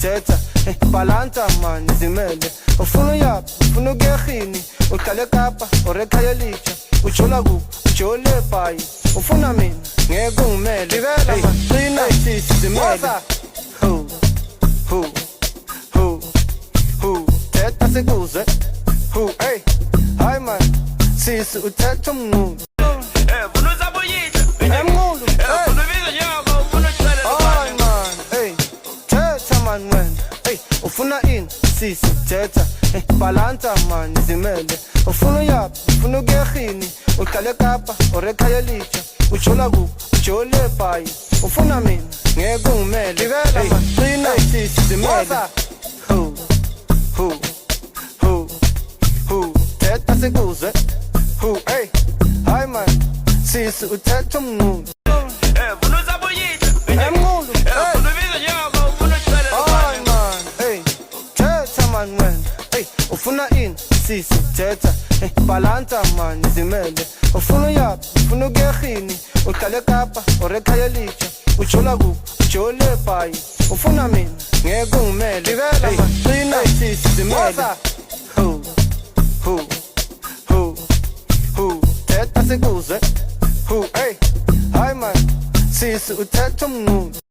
thetha balance man izimele ufuna yaphi ufuna ukuyahini uhlale Kapa or ekhaya litsha ujola kuphi ujole ebhayi ufuna mina ngeke ungimele qina sisi izimele thetha sekuze hey hayi man sisi uthetha umnqulu Vunu zaboyisha emnqulu Vunu biza nyoko Vunu chwele hayi man hey thetha man wena hey ufuna ini sisi thetha balance man izimele ufuna yaphi ufuna ukuyahini uhlale Kapa or ekhaya litsha ujola kuphi ujole ebhayi ufuna mina ngeke ungimele qina sisi izimele thetha sekuze hey hayi man sisi uthetha umnqulu Vunu zaboyisha emnqulu Vunu biza nyoko Vunu chwele hayi man hey thetha man wena hey ufuna ini sisi thetha balance man izimele ufuna yaphi ufuna ukuyahini uhlale Kapa or ekhaya litsha ujola kuphi ujole ebhayi ufuna mina ngeke ungimele qina sisi izimele thetha sekuze hey hayi man sisi uthetha umnqulu